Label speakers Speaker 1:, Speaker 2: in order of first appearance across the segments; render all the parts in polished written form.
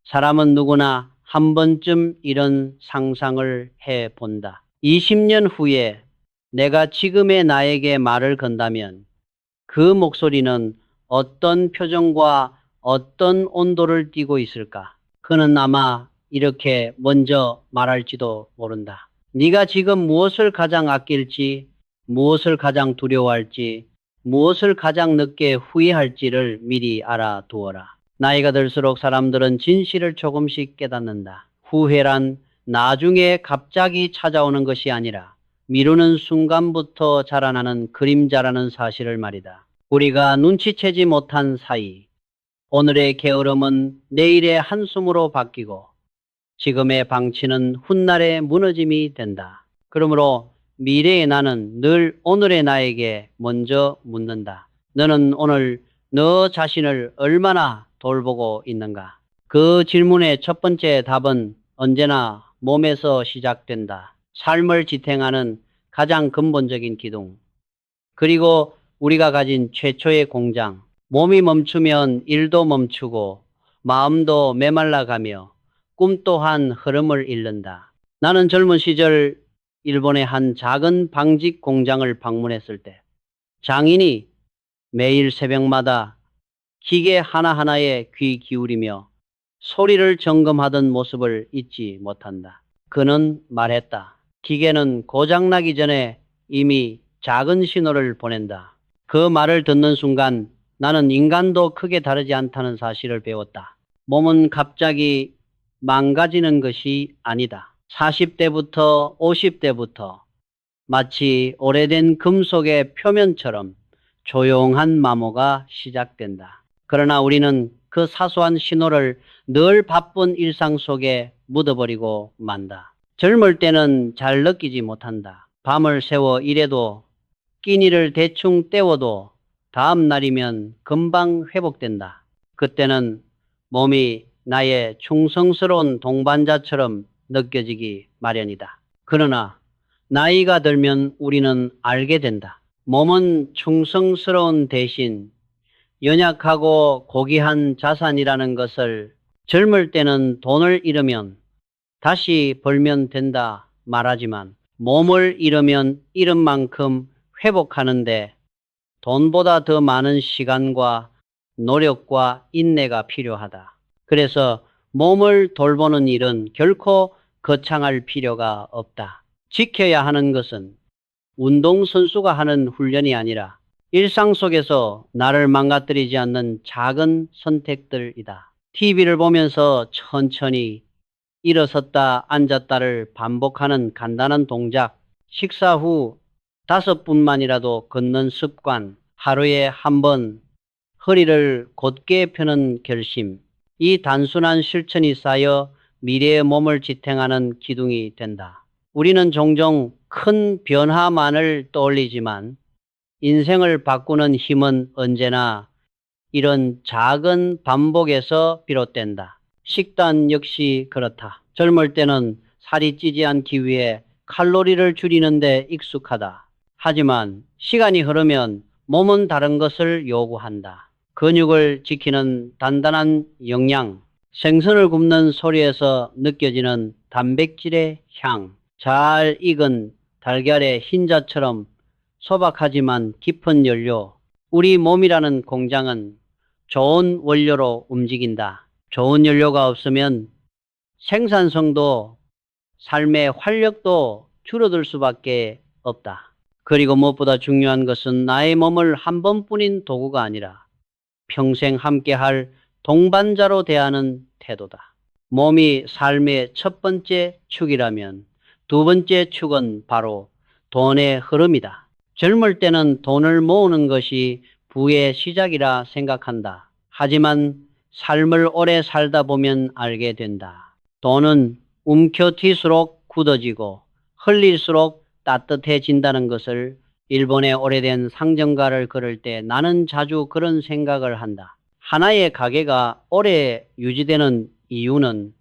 Speaker 1: 사람은 누구나 한 번쯤 이런 상상을 해 본다. 20년 후에 내가 지금의 나에게 말을 건다면 그 목소리는 어떤 표정과 어떤 온도를 띠고 있을까? 그는 아마 이렇게 먼저 말할지도 모른다. 네가 지금 무엇을 가장 아낄지, 무엇을 가장 두려워할지, 무엇을 가장 늦게 후회할지를 미리 알아두어라. 나이가 들수록 사람들은 진실을 조금씩 깨닫는다. 후회란 나중에 갑자기 찾아오는 것이 아니라 미루는 순간부터 자라나는 그림자라는 사실을 말이다. 우리가 눈치채지 못한 사이 오늘의 게으름은 내일의 한숨으로 바뀌고 지금의 방치는 훗날의 무너짐이 된다. 그러므로 미래의 나는 늘 오늘의 나에게 먼저 묻는다. 너는 오늘 너 자신을 얼마나 돌보고 있는가? 그 질문의 첫 번째 답은 언제나 몸에서 시작된다. 삶을 지탱하는 가장 근본적인 기둥. 그리고 우리가 가진 최초의 공장. 몸이 멈추면 일도 멈추고 마음도 메말라가며 꿈 또한 흐름을 잃는다. 나는 젊은 시절 일본의 한 작은 방직 공장을 방문했을 때 장인이 매일 새벽마다 기계 하나하나에 귀 기울이며 소리를 점검하던 모습을 잊지 못한다. 그는 말했다. 기계는 고장나기 전에 이미 작은 신호를 보낸다. 그 말을 듣는 순간 나는 인간도 크게 다르지 않다는 사실을 배웠다. 몸은 갑자기 망가지는 것이 아니다. 40대부터 50대부터 마치 오래된 금속의 표면처럼 조용한 마모가 시작된다. 그러나 우리는 그 사소한 신호를 늘 바쁜 일상 속에 묻어버리고 만다. 젊을 때는 잘 느끼지 못한다. 밤을 새워 일해도 끼니를 대충 때워도 다음 날이면 금방 회복된다. 그때는 몸이 나의 충성스러운 동반자처럼 느껴지기 마련이다. 그러나 나이가 들면 우리는 알게 된다. 몸은 충성스러운 대신 연약하고 고귀한 자산이라는 것을 젊을 때는 돈을 잃으면 다시 벌면 된다 말하지만 몸을 잃으면 잃은 만큼 회복하는데 돈보다 더 많은 시간과 노력과 인내가 필요하다. 그래서 몸을 돌보는 일은 결코 거창할 필요가 없다. 지켜야 하는 것은 운동선수가 하는 훈련이 아니라 일상 속에서 나를 망가뜨리지 않는 작은 선택들이다. TV를 보면서 천천히 일어섰다 앉았다를 반복하는 간단한 동작, 식사 후 5분만이라도 걷는 습관, 하루에 한 번 허리를 곧게 펴는 결심, 이 단순한 실천이 쌓여 미래의 몸을 지탱하는 기둥이 된다. 우리는 종종 큰 변화만을 떠올리지만 인생을 바꾸는 힘은 언제나 이런 작은 반복에서 비롯된다. 식단 역시 그렇다. 젊을 때는 살이 찌지 않기 위해 칼로리를 줄이는데 익숙하다. 하지만 시간이 흐르면 몸은 다른 것을 요구한다. 근육을 지키는 단단한 영양, 생선을 굽는 소리에서 느껴지는 단백질의 향, 잘 익은 달걀의 흰자처럼 소박하지만 깊은 연료. 우리 몸이라는 공장은 좋은 원료로 움직인다. 좋은 연료가 없으면 생산성도 삶의 활력도 줄어들 수밖에 없다. 그리고 무엇보다 중요한 것은 나의 몸을 한 번뿐인 도구가 아니라 평생 함께할 동반자로 대하는 태도다. 몸이 삶의 첫 번째 축이라면 두 번째 축은 바로 돈의 흐름이다. 젊을 때는 돈을 모으는 것이 부의 시작이라 생각한다. 하지만 삶을 오래 살다 보면 알게 된다. 돈은 움켜쥘수록 굳어지고 흘릴수록 따뜻해진다는 것을 일본의 오래된 상점가를 걸을 때 나는 자주 그런 생각을 한다. 하나의 가게가 오래 유지되는 이유는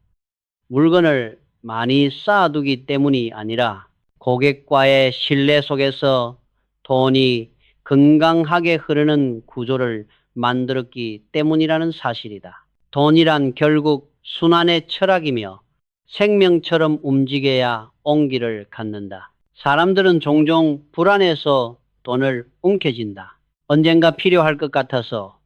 Speaker 1: 물건을 많이 쌓아두기 때문이 아니라 고객과의 신뢰 속에서 돈이 건강하게 흐르는 구조를 만들었기 때문이라는 사실이다. 돈이란 결국 순환의 철학이며 생명처럼 움직여야 온기를 갖는다. 사람들은 종종 불안해서 돈을 움켜쥔다. 언젠가 필요할 것 같아서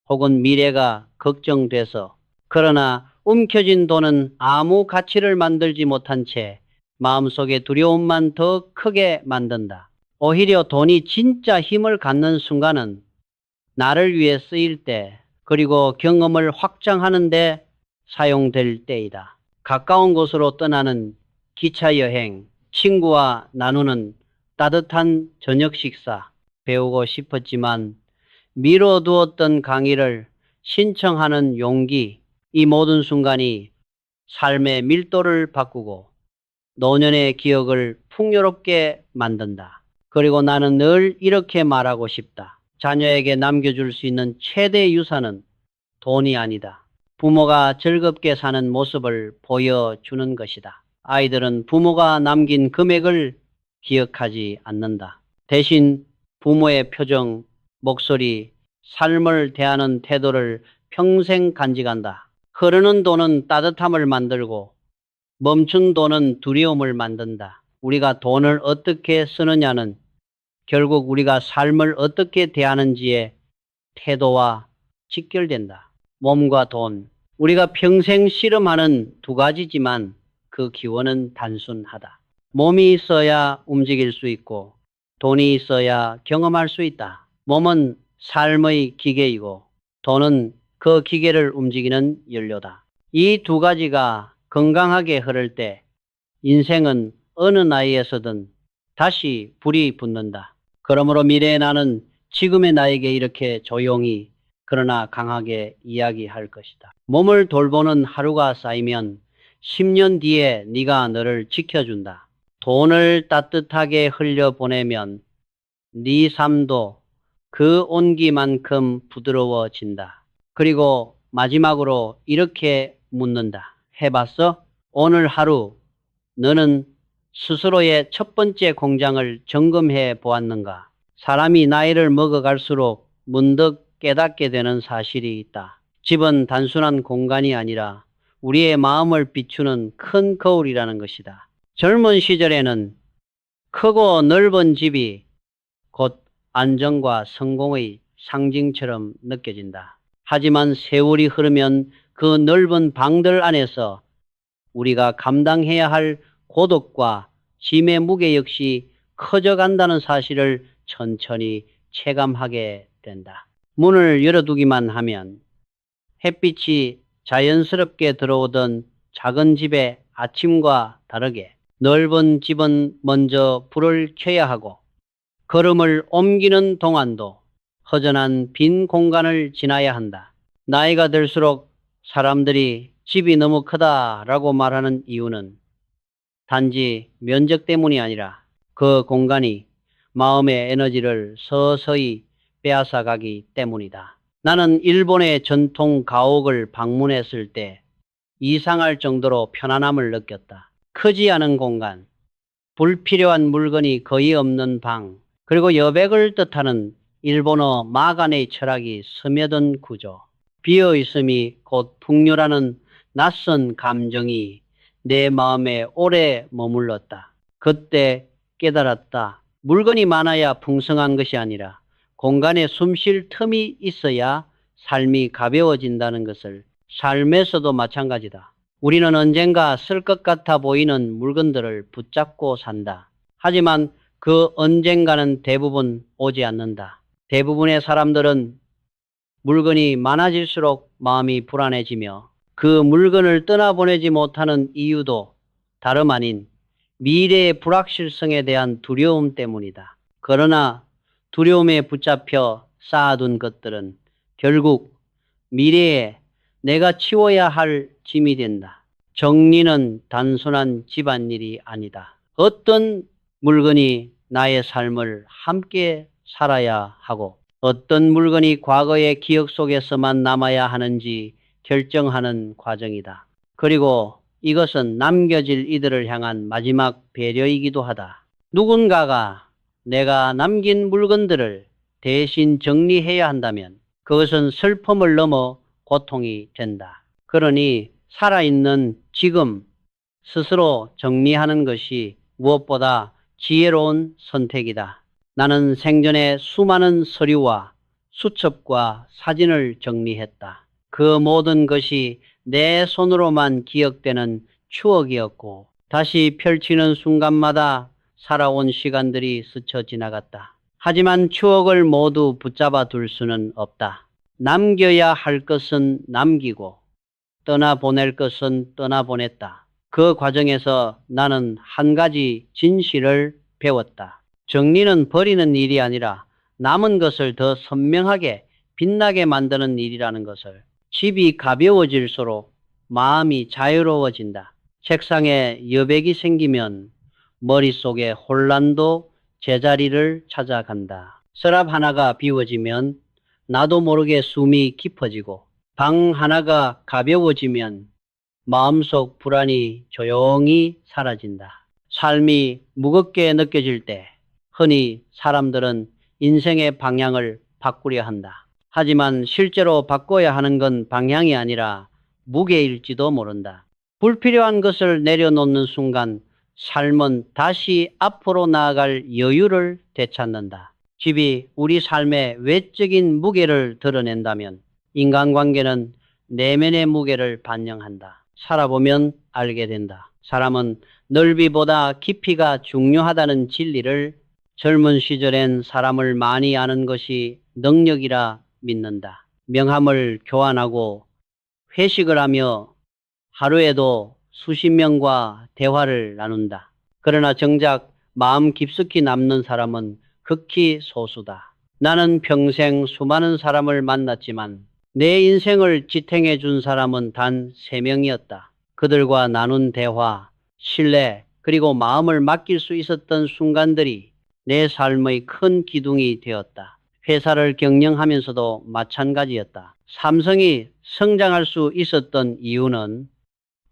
Speaker 1: 혹은 미래가 걱정돼서. 그러나 움켜쥔 돈은 아무 가치를 만들지 못한 채 마음속의 두려움만 더 크게 만든다. 오히려 돈이 진짜 힘을 갖는 순간은 나를 위해 쓰일 때, 그리고 경험을 확장하는 데 사용될 때이다. 가까운 곳으로 떠나는 기차 여행, 친구와 나누는 따뜻한 저녁 식사, 배우고 싶었지만 미뤄두었던 강의를 신청하는 용기, 이 모든 순간이 삶의 밀도를 바꾸고 노년의 기억을 풍요롭게 만든다. 그리고 나는 늘 이렇게 말하고 싶다. 자녀에게 남겨줄 수 있는 최대 유산은 돈이 아니다. 부모가 즐겁게 사는 모습을 보여주는 것이다. 아이들은 부모가 남긴 금액을 기억하지 않는다. 대신 부모의 표정, 목소리, 삶을 대하는 태도를 평생 간직한다. 흐르는 돈은 따뜻함을 만들고 멈춘 돈은 두려움을 만든다. 우리가 돈을 어떻게 쓰느냐는 결국 우리가 삶을 어떻게 대하는지의 태도와 직결된다. 몸과 돈. 우리가 평생 씨름하는 두 가지지만 그 기원은 단순하다. 몸이 있어야 움직일 수 있고 돈이 있어야 경험할 수 있다. 몸은 삶의 기계이고 돈은 그 기계를 움직이는 연료다. 이 두 가지가 건강하게 흐를 때 인생은 어느 나이에서든 다시 불이 붙는다. 그러므로 미래의 나는 지금의 나에게 이렇게 조용히 그러나 강하게 이야기할 것이다. 몸을 돌보는 하루가 쌓이면 10년 뒤에 네가 너를 지켜준다. 돈을 따뜻하게 흘려보내면 네 삶도 그 온기만큼 부드러워진다. 그리고 마지막으로 이렇게 묻는다. 해봤어? 오늘 하루 너는 스스로의 첫 번째 공장을 점검해 보았는가? 사람이 나이를 먹어갈수록 문득 깨닫게 되는 사실이 있다. 집은 단순한 공간이 아니라 우리의 마음을 비추는 큰 거울이라는 것이다. 젊은 시절에는 크고 넓은 집이 곧 안정과 성공의 상징처럼 느껴진다. 하지만 세월이 흐르면 그 넓은 방들 안에서 우리가 감당해야 할 고독과 짐의 무게 역시 커져간다는 사실을 천천히 체감하게 된다. 문을 열어두기만 하면 햇빛이 자연스럽게 들어오던 작은 집의 아침과 다르게 넓은 집은 먼저 불을 켜야 하고 걸음을 옮기는 동안도 허전한 빈 공간을 지나야 한다. 나이가 들수록 사람들이 집이 너무 크다라고 말하는 이유는 단지 면적 때문이 아니라 그 공간이 마음의 에너지를 서서히 빼앗아가기 때문이다. 나는 일본의 전통 가옥을 방문했을 때 이상할 정도로 편안함을 느꼈다. 크지 않은 공간, 불필요한 물건이 거의 없는 방, 그리고 여백을 뜻하는 일본어 마간의 철학이 스며든 구조. 비어있음이 곧 풍요라는 낯선 감정이 내 마음에 오래 머물렀다. 그때 깨달았다. 물건이 많아야 풍성한 것이 아니라 공간에 숨 쉴 틈이 있어야 삶이 가벼워진다는 것을. 삶에서도 마찬가지다. 우리는 언젠가 쓸 것 같아 보이는 물건들을 붙잡고 산다. 하지만 그 언젠가는 대부분 오지 않는다. 대부분의 사람들은 물건이 많아질수록 마음이 불안해지며 그 물건을 떠나보내지 못하는 이유도 다름 아닌 미래의 불확실성에 대한 두려움 때문이다. 그러나 두려움에 붙잡혀 쌓아둔 것들은 결국 미래에 내가 치워야 할 짐이 된다. 정리는 단순한 집안일이 아니다. 어떤 물건이 나의 삶을 함께 살아야 하고 어떤 물건이 과거의 기억 속에서만 남아야 하는지 결정하는 과정이다. 그리고 이것은 남겨질 이들을 향한 마지막 배려이기도 하다. 누군가가 내가 남긴 물건들을 대신 정리해야 한다면 그것은 슬픔을 넘어 고통이 된다. 그러니 살아있는 지금 스스로 정리하는 것이 무엇보다 지혜로운 선택이다. 나는 생전에 수많은 서류와 수첩과 사진을 정리했다. 그 모든 것이 내 손으로만 기억되는 추억이었고 다시 펼치는 순간마다 살아온 시간들이 스쳐 지나갔다. 하지만 추억을 모두 붙잡아 둘 수는 없다. 남겨야 할 것은 남기고 떠나보낼 것은 떠나보냈다. 그 과정에서 나는 한 가지 진실을 배웠다. 정리는 버리는 일이 아니라 남은 것을 더 선명하게 빛나게 만드는 일이라는 것을. 집이 가벼워질수록 마음이 자유로워진다. 책상에 여백이 생기면 머릿속에 혼란도 제자리를 찾아간다. 서랍 하나가 비워지면 나도 모르게 숨이 깊어지고 방 하나가 가벼워지면 마음속 불안이 조용히 사라진다. 삶이 무겁게 느껴질 때 흔히 사람들은 인생의 방향을 바꾸려 한다. 하지만 실제로 바꿔야 하는 건 방향이 아니라 무게일지도 모른다. 불필요한 것을 내려놓는 순간 삶은 다시 앞으로 나아갈 여유를 되찾는다. 집이 우리 삶의 외적인 무게를 드러낸다면 인간관계는 내면의 무게를 반영한다. 살아보면 알게 된다. 사람은 넓이보다 깊이가 중요하다는 진리를 젊은 시절엔 사람을 많이 아는 것이 능력이라 믿는다. 명함을 교환하고 회식을 하며 하루에도 수십 명과 대화를 나눈다. 그러나 정작 마음 깊숙이 남는 사람은 극히 소수다. 나는 평생 수많은 사람을 만났지만 내 인생을 지탱해 준 사람은 단 3명이었다. 그들과 나눈 대화, 신뢰, 그리고 마음을 맡길 수 있었던 순간들이 내 삶의 큰 기둥이 되었다. 회사를 경영하면서도 마찬가지였다. 삼성이 성장할 수 있었던 이유는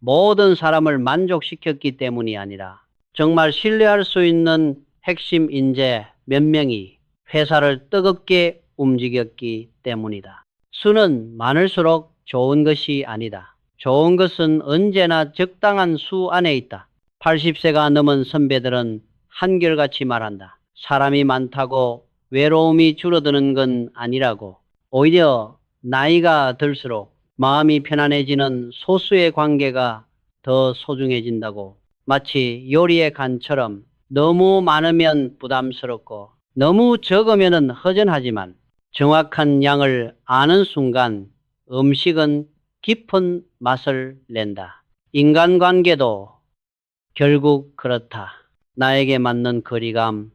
Speaker 1: 모든 사람을 만족시켰기 때문이 아니라 정말 신뢰할 수 있는 핵심 인재 몇 명이 회사를 뜨겁게 움직였기 때문이다. 수는 많을수록 좋은 것이 아니다. 좋은 것은 언제나 적당한 수 안에 있다. 80세가 넘은 선배들은 한결같이 말한다. 사람이 많다고 외로움이 줄어드는 건 아니라고. 오히려 나이가 들수록 마음이 편안해지는 소수의 관계가 더 소중해진다고. 마치 요리의 간처럼 너무 많으면 부담스럽고 너무 적으면 허전하지만 정확한 양을 아는 순간 음식은 깊은 맛을 낸다. 인간관계도 결국 그렇다. 나에게 맞는 거리감,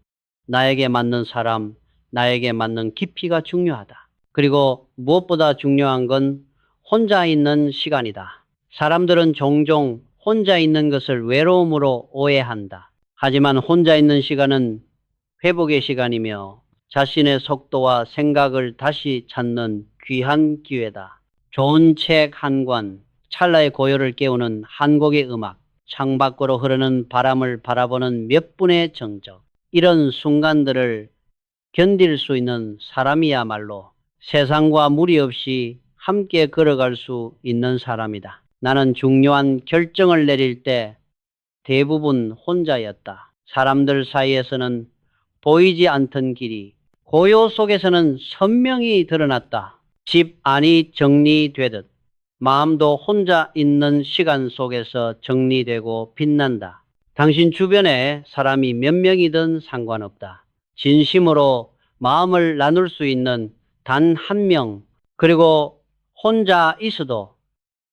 Speaker 1: 나에게 맞는 사람, 나에게 맞는 깊이가 중요하다. 그리고 무엇보다 중요한 건 혼자 있는 시간이다. 사람들은 종종 혼자 있는 것을 외로움으로 오해한다. 하지만 혼자 있는 시간은 회복의 시간이며 자신의 속도와 생각을 다시 찾는 귀한 기회다. 좋은 책 한 권, 찰나의 고요를 깨우는 한 곡의 음악, 창밖으로 흐르는 바람을 바라보는 몇 분의 정적. 이런 순간들을 견딜 수 있는 사람이야말로 세상과 무리 없이 함께 걸어갈 수 있는 사람이다. 나는 중요한 결정을 내릴 때 대부분 혼자였다. 사람들 사이에서는 보이지 않던 길이 고요 속에서는 선명히 드러났다. 집 안이 정리되듯 마음도 혼자 있는 시간 속에서 정리되고 빛난다. 당신 주변에 사람이 몇 명이든 상관없다. 진심으로 마음을 나눌 수 있는 단 한 명, 그리고 혼자 있어도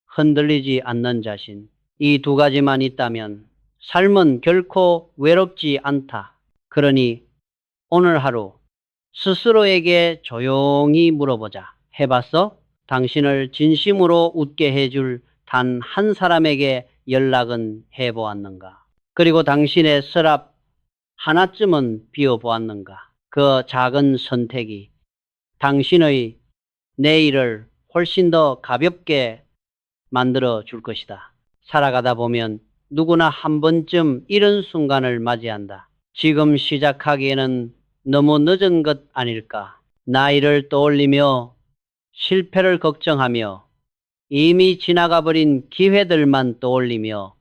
Speaker 1: 흔들리지 않는 자신. 이 두 가지만 있다면 삶은 결코 외롭지 않다. 그러니 오늘 하루 스스로에게 조용히 물어보자. 해봤어? 당신을 진심으로 웃게 해줄 단 한 사람에게 연락은 해보았는가? 그리고 당신의 서랍 하나쯤은 비워보았는가? 그 작은 선택이 당신의 내일을 훨씬 더 가볍게 만들어 줄 것이다. 살아가다 보면 누구나 한 번쯤 이런 순간을 맞이한다. 지금 시작하기에는 너무 늦은 것 아닐까? 나이를 떠올리며 실패를 걱정하며 이미 지나가 버린 기회들만 떠올리며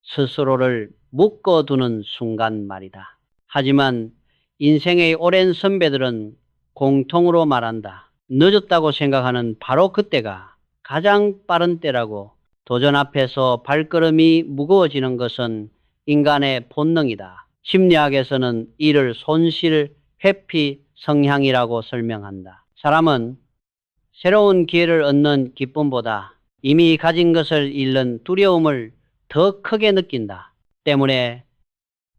Speaker 1: 스스로를 묶어두는 순간 말이다. 하지만 인생의 오랜 선배들은 공통으로 말한다. 늦었다고 생각하는 바로 그때가 가장 빠른 때라고. 도전 앞에서 발걸음이 무거워지는 것은 인간의 본능이다. 심리학에서는 이를 손실 회피 성향이라고 설명한다. 사람은 새로운 기회를 얻는 기쁨보다 이미 가진 것을 잃는 두려움을 더 크게 느낀다. 때문에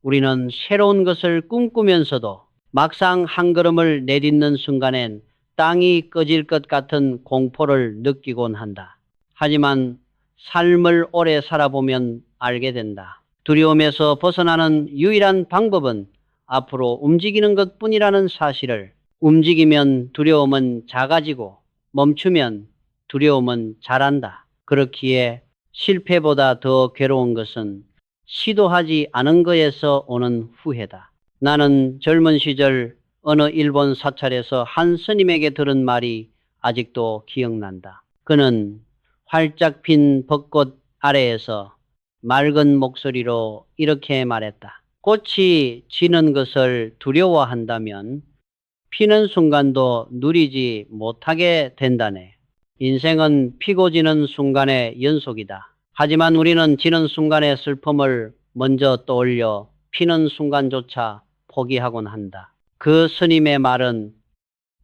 Speaker 1: 우리는 새로운 것을 꿈꾸면서도 막상 한 걸음을 내딛는 순간엔 땅이 꺼질 것 같은 공포를 느끼곤 한다. 하지만 삶을 오래 살아보면 알게 된다. 두려움에서 벗어나는 유일한 방법은 앞으로 움직이는 것뿐이라는 사실을. 움직이면 두려움은 작아지고 멈추면 두려움은 자란다. 그렇기에 실패보다 더 괴로운 것은 시도하지 않은 거에서 오는 후회다. 나는 젊은 시절 어느 일본 사찰에서 한 스님에게 들은 말이 아직도 기억난다. 그는 활짝 핀 벚꽃 아래에서 맑은 목소리로 이렇게 말했다. 꽃이 지는 것을 두려워한다면 피는 순간도 누리지 못하게 된다네. 인생은 피고 지는 순간의 연속이다. 하지만 우리는 지는 순간의 슬픔을 먼저 떠올려 피는 순간조차 포기하곤 한다. 그 스님의 말은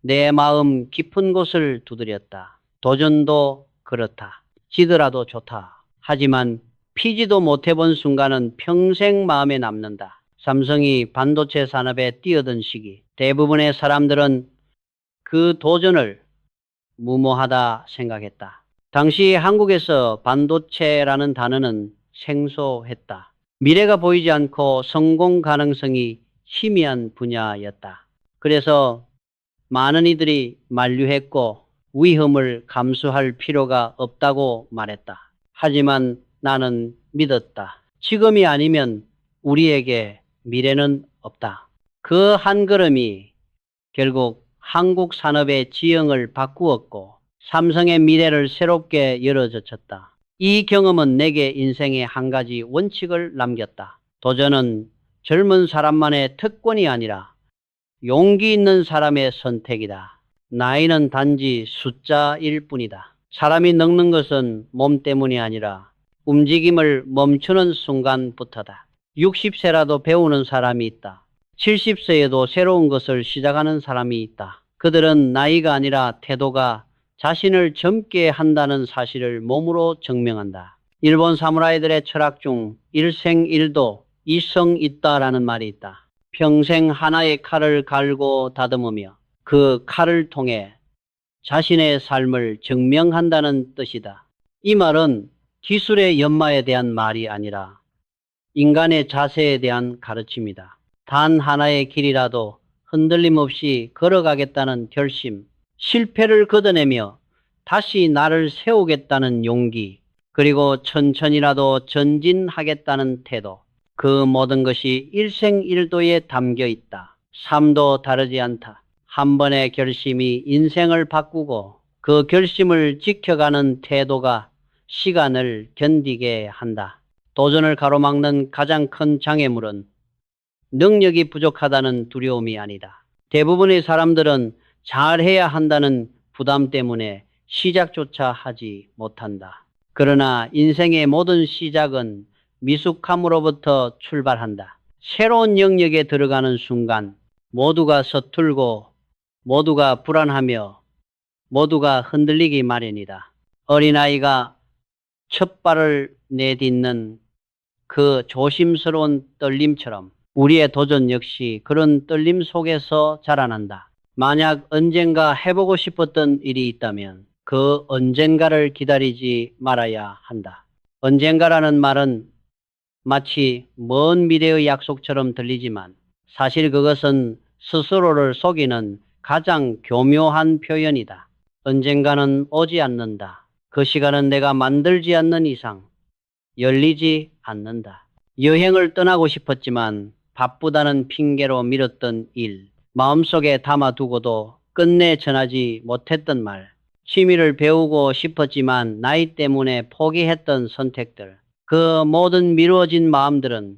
Speaker 1: 내 마음 깊은 곳을 두드렸다. 도전도 그렇다. 지더라도 좋다. 하지만 피지도 못해본 순간은 평생 마음에 남는다. 삼성이 반도체 산업에 뛰어든 시기, 대부분의 사람들은 그 도전을 무모하다 생각했다. 당시 한국에서 반도체라는 단어는 생소했다. 미래가 보이지 않고 성공 가능성이 희미한 분야였다. 그래서 많은 이들이 만류했고 위험을 감수할 필요가 없다고 말했다. 하지만 나는 믿었다. 지금이 아니면 우리에게 미래는 없다. 그 한 걸음이 결국 한국 산업의 지형을 바꾸었고 삼성의 미래를 새롭게 열어젖혔다. 이 경험은 내게 인생의 한 가지 원칙을 남겼다. 도전은 젊은 사람만의 특권이 아니라 용기 있는 사람의 선택이다. 나이는 단지 숫자일 뿐이다. 사람이 늙는 것은 몸 때문이 아니라 움직임을 멈추는 순간부터다. 60세라도 배우는 사람이 있다. 70세에도 새로운 것을 시작하는 사람이 있다. 그들은 나이가 아니라 태도가 자신을 젊게 한다는 사실을 몸으로 증명한다. 일본 사무라이들의 철학 중 일생일도 이성 있다라는 말이 있다. 평생 하나의 칼을 갈고 다듬으며 그 칼을 통해 자신의 삶을 증명한다는 뜻이다. 이 말은 기술의 연마에 대한 말이 아니라 인간의 자세에 대한 가르침이다. 단 하나의 길이라도 흔들림 없이 걸어가겠다는 결심, 실패를 걷어내며 다시 나를 세우겠다는 용기, 그리고 천천히라도 전진하겠다는 태도. 그 모든 것이 일생일도에 담겨 있다. 삶도 다르지 않다. 한 번의 결심이 인생을 바꾸고 그 결심을 지켜가는 태도가 시간을 견디게 한다. 도전을 가로막는 가장 큰 장애물은 능력이 부족하다는 두려움이 아니다. 대부분의 사람들은 잘해야 한다는 부담 때문에 시작조차 하지 못한다. 그러나 인생의 모든 시작은 미숙함으로부터 출발한다. 새로운 영역에 들어가는 순간 모두가 서툴고 모두가 불안하며 모두가 흔들리기 마련이다. 어린아이가 첫 발을 내딛는 그 조심스러운 떨림처럼 우리의 도전 역시 그런 떨림 속에서 자라난다. 만약 언젠가 해보고 싶었던 일이 있다면 그 언젠가를 기다리지 말아야 한다. 언젠가라는 말은 마치 먼 미래의 약속처럼 들리지만 사실 그것은 스스로를 속이는 가장 교묘한 표현이다. 언젠가는 오지 않는다. 그 시간은 내가 만들지 않는 이상 열리지 않는다. 여행을 떠나고 싶었지만 바쁘다는 핑계로 미뤘던 일, 마음속에 담아두고도 끝내 전하지 못했던 말, 취미를 배우고 싶었지만 나이 때문에 포기했던 선택들, 그 모든 미루어진 마음들은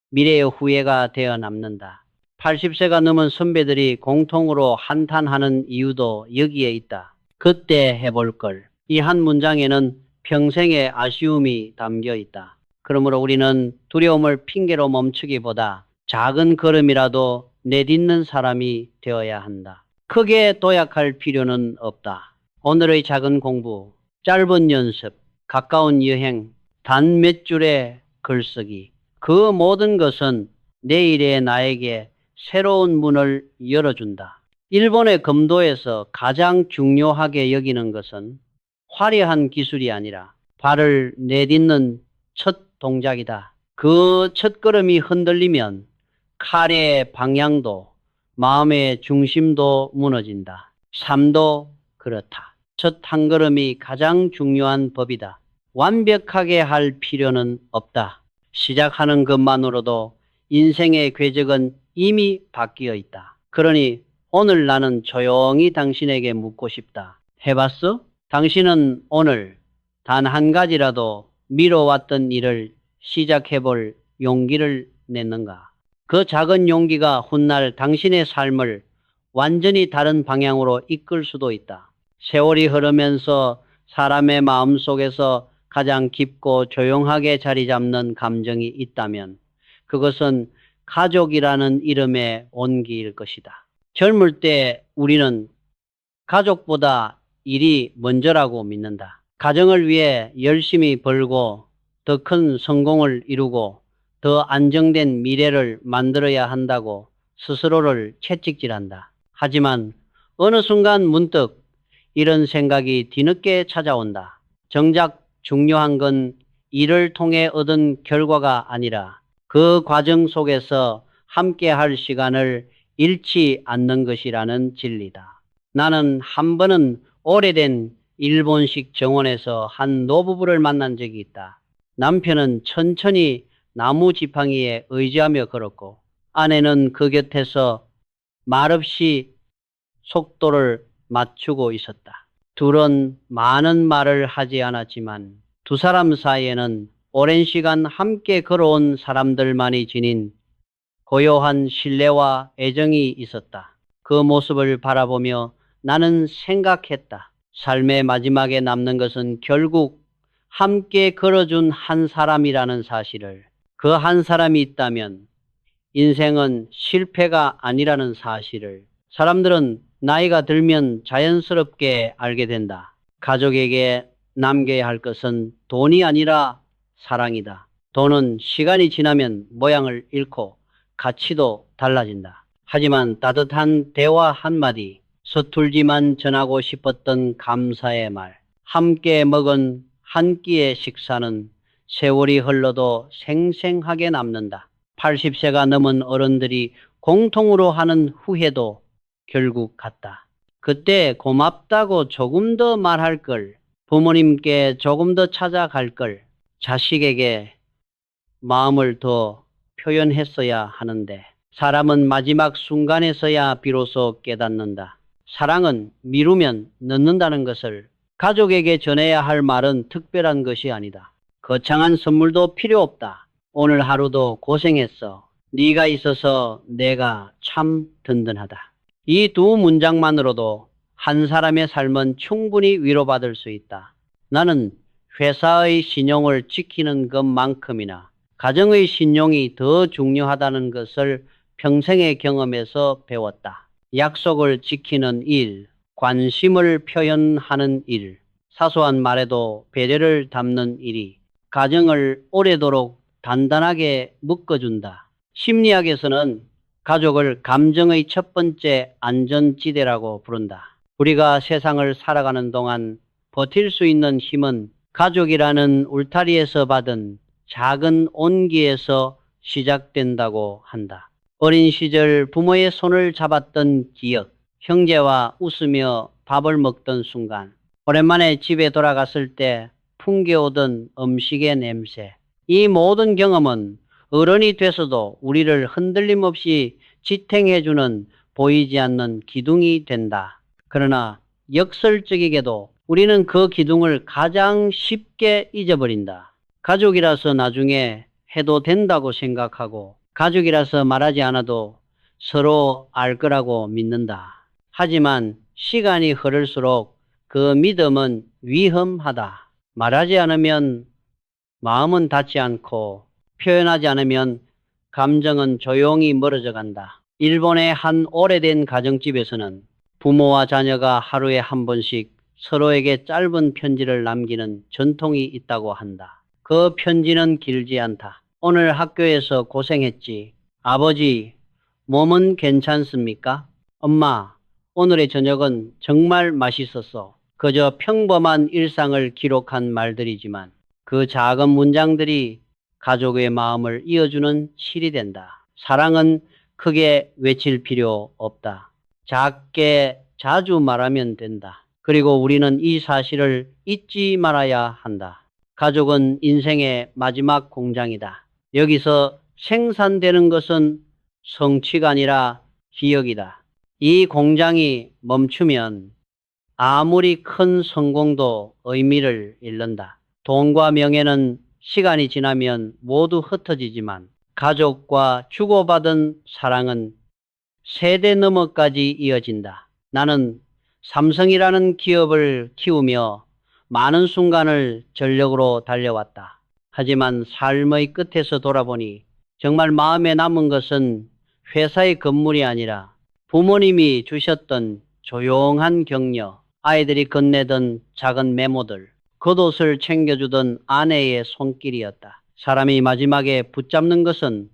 Speaker 1: 미래의 후회가 되어 남는다. 80세가 넘은 선배들이 공통으로 한탄하는 이유도 여기에 있다. 그때 해볼 걸. 이 한 문장에는 평생의 아쉬움이 담겨 있다. 그러므로 우리는 두려움을 핑계로 멈추기보다 작은 걸음이라도 내딛는 사람이 되어야 한다. 크게 도약할 필요는 없다. 오늘의 작은 공부, 짧은 연습, 가까운 여행, 단 몇 줄의 글쓰기, 그 모든 것은 내일의 나에게 새로운 문을 열어준다. 일본의 검도에서 가장 중요하게 여기는 것은 화려한 기술이 아니라 발을 내딛는 첫 동작이다. 그 첫걸음이 흔들리면 칼의 방향도 마음의 중심도 무너진다. 삶도 그렇다. 첫 한 걸음이 가장 중요한 법이다. 완벽하게 할 필요는 없다. 시작하는 것만으로도 인생의 궤적은 이미 바뀌어 있다. 그러니 오늘 나는 조용히 당신에게 묻고 싶다. 해봤어? 당신은 오늘 단 한 가지라도 미뤄왔던 일을 시작해볼 용기를 냈는가? 그 작은 용기가 훗날 당신의 삶을 완전히 다른 방향으로 이끌 수도 있다. 세월이 흐르면서 사람의 마음 속에서 가장 깊고 조용하게 자리 잡는 감정이 있다면 그것은 가족이라는 이름의 온기일 것이다. 젊을 때 우리는 가족보다 일이 먼저라고 믿는다. 가정을 위해 열심히 벌고 더 큰 성공을 이루고 더 안정된 미래를 만들어야 한다고 스스로를 채찍질한다. 하지만 어느 순간 문득 이런 생각이 뒤늦게 찾아온다. 정작 중요한 건 일을 통해 얻은 결과가 아니라 그 과정 속에서 함께 할 시간을 잃지 않는 것이라는 진리다. 나는 한 번은 오래된 일본식 정원에서 한 노부부를 만난 적이 있다. 남편은 천천히 나무 지팡이에 의지하며 걸었고 아내는 그 곁에서 말없이 속도를 맞추고 있었다. 둘은 많은 말을 하지 않았지만 두 사람 사이에는 오랜 시간 함께 걸어온 사람들만이 지닌 고요한 신뢰와 애정이 있었다. 그 모습을 바라보며 나는 생각했다. 삶의 마지막에 남는 것은 결국 함께 걸어준 한 사람이라는 사실을. 그 한 사람이 있다면 인생은 실패가 아니라는 사실을 사람들은 나이가 들면 자연스럽게 알게 된다. 가족에게 남겨야 할 것은 돈이 아니라 사랑이다. 돈은 시간이 지나면 모양을 잃고 가치도 달라진다. 하지만 따뜻한 대화 한마디, 서툴지만 전하고 싶었던 감사의 말, 함께 먹은 한 끼의 식사는 세월이 흘러도 생생하게 남는다. 80세가 넘은 어른들이 공통으로 하는 후회도 결국 같다. 그때 고맙다고 조금 더 말할 걸, 부모님께 조금 더 찾아갈 걸, 자식에게 마음을 더 표현했어야 하는데 사람은 마지막 순간에서야 비로소 깨닫는다. 사랑은 미루면 늦는다는 것을. 가족에게 전해야 할 말은 특별한 것이 아니다. 거창한 선물도 필요 없다. 오늘 하루도 고생했어. 네가 있어서 내가 참 든든하다. 이 두 문장만으로도 한 사람의 삶은 충분히 위로받을 수 있다. 나는 회사의 신용을 지키는 것만큼이나 가정의 신용이 더 중요하다는 것을 평생의 경험에서 배웠다. 약속을 지키는 일, 관심을 표현하는 일, 사소한 말에도 배려를 담는 일이 가정을 오래도록 단단하게 묶어준다. 심리학에서는 가족을 감정의 첫 번째 안전지대라고 부른다. 우리가 세상을 살아가는 동안 버틸 수 있는 힘은 가족이라는 울타리에서 받은 작은 온기에서 시작된다고 한다. 어린 시절 부모의 손을 잡았던 기억, 형제와 웃으며 밥을 먹던 순간, 오랜만에 집에 돌아갔을 때 풍겨오던 음식의 냄새, 이 모든 경험은 어른이 돼서도 우리를 흔들림 없이 지탱해주는 보이지 않는 기둥이 된다. 그러나 역설적이게도 우리는 그 기둥을 가장 쉽게 잊어버린다. 가족이라서 나중에 해도 된다고 생각하고 가족이라서 말하지 않아도 서로 알 거라고 믿는다. 하지만 시간이 흐를수록 그 믿음은 위험하다. 말하지 않으면 마음은 닿지 않고 표현하지 않으면 감정은 조용히 멀어져 간다. 일본의 한 오래된 가정집에서는 부모와 자녀가 하루에 한 번씩 서로에게 짧은 편지를 남기는 전통이 있다고 한다. 그 편지는 길지 않다. 오늘 학교에서 고생했지. 아버지, 몸은 괜찮습니까? 엄마, 오늘의 저녁은 정말 맛있었어. 그저 평범한 일상을 기록한 말들이지만 그 작은 문장들이 가족의 마음을 이어주는 실이 된다. 사랑은 크게 외칠 필요 없다. 작게 자주 말하면 된다. 그리고 우리는 이 사실을 잊지 말아야 한다. 가족은 인생의 마지막 공장이다. 여기서 생산되는 것은 성취가 아니라 기억이다. 이 공장이 멈추면 아무리 큰 성공도 의미를 잃는다. 돈과 명예는 시간이 지나면 모두 흩어지지만 가족과 주고받은 사랑은 세대 너머까지 이어진다. 나는 삼성이라는 기업을 키우며 많은 순간을 전력으로 달려왔다. 하지만 삶의 끝에서 돌아보니 정말 마음에 남은 것은 회사의 건물이 아니라 부모님이 주셨던 조용한 격려, 아이들이 건네던 작은 메모들, 겉옷을 챙겨주던 아내의 손길이었다. 사람이 마지막에 붙잡는 것은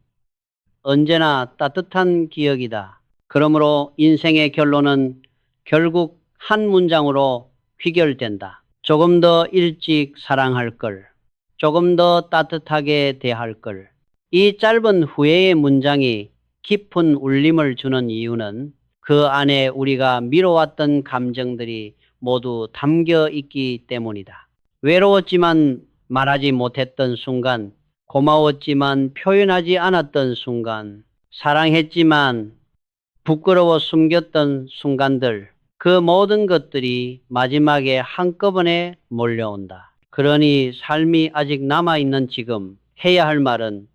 Speaker 1: 언제나 따뜻한 기억이다. 그러므로 인생의 결론은 결국 한 문장으로 귀결된다. 조금 더 일찍 사랑할 걸, 조금 더 따뜻하게 대할 걸. 이 짧은 후회의 문장이 깊은 울림을 주는 이유는 그 안에 우리가 미뤄왔던 감정들이 모두 담겨 있기 때문이다. 외로웠지만 말하지 못했던 순간, 고마웠지만 표현하지 않았던 순간, 사랑했지만 부끄러워 숨겼던 순간들, 그 모든 것들이 마지막에 한꺼번에 몰려온다. 그러니 삶이 아직 남아있는 지금 해야 할 말은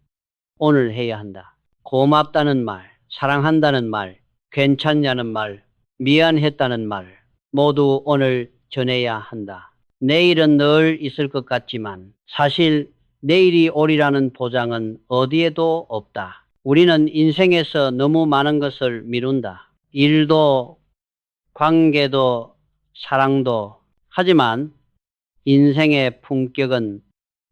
Speaker 1: 오늘 해야 한다. 고맙다는 말, 사랑한다는 말, 괜찮냐는 말, 미안했다는 말, 모두 오늘 전해야 한다. 내일은 늘 있을 것 같지만 사실 내일이 오리라는 보장은 어디에도 없다. 우리는 인생에서 너무 많은 것을 미룬다. 일도, 관계도, 사랑도. 하지만 인생의 품격은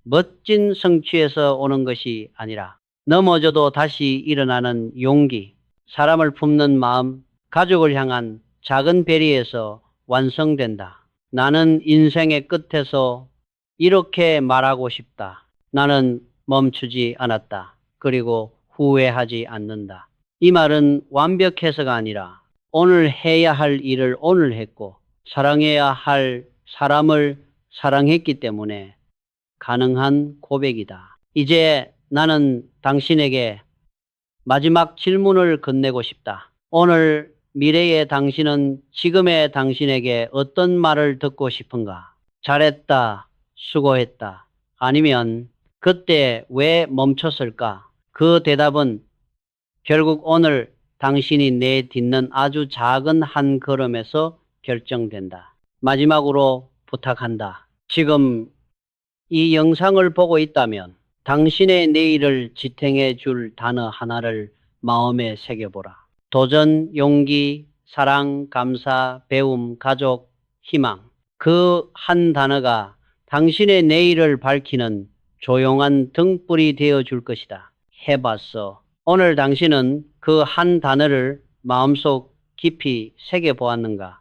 Speaker 1: 멋진 성취에서 오는 것이 아니라 넘어져도 다시 일어나는 용기, 사람을 품는 마음, 가족을 향한 작은 배려에서 완성된다. 나는 인생의 끝에서 이렇게 말하고 싶다. 나는 멈추지 않았다. 그리고 후회하지 않는다. 이 말은 완벽해서가 아니라 오늘 해야 할 일을 오늘 했고 사랑해야 할 사람을 사랑했기 때문에 가능한 고백이다. 이제 나는 당신에게 마지막 질문을 건네고 싶다. 오늘 미래의 당신은 지금의 당신에게 어떤 말을 듣고 싶은가? 잘했다, 수고했다. 아니면 그때 왜 멈췄을까? 그 대답은 결국 오늘 당신이 내딛는 아주 작은 한 걸음에서 결정된다. 마지막으로 부탁한다. 지금 이 영상을 보고 있다면 당신의 내일을 지탱해 줄 단어 하나를 마음에 새겨보라. 도전, 용기, 사랑, 감사, 배움, 가족, 희망. 그 한 단어가 당신의 내일을 밝히는 조용한 등불이 되어 줄 것이다. 해봤어. 오늘 당신은 그 한 단어를 마음속 깊이 새겨보았는가?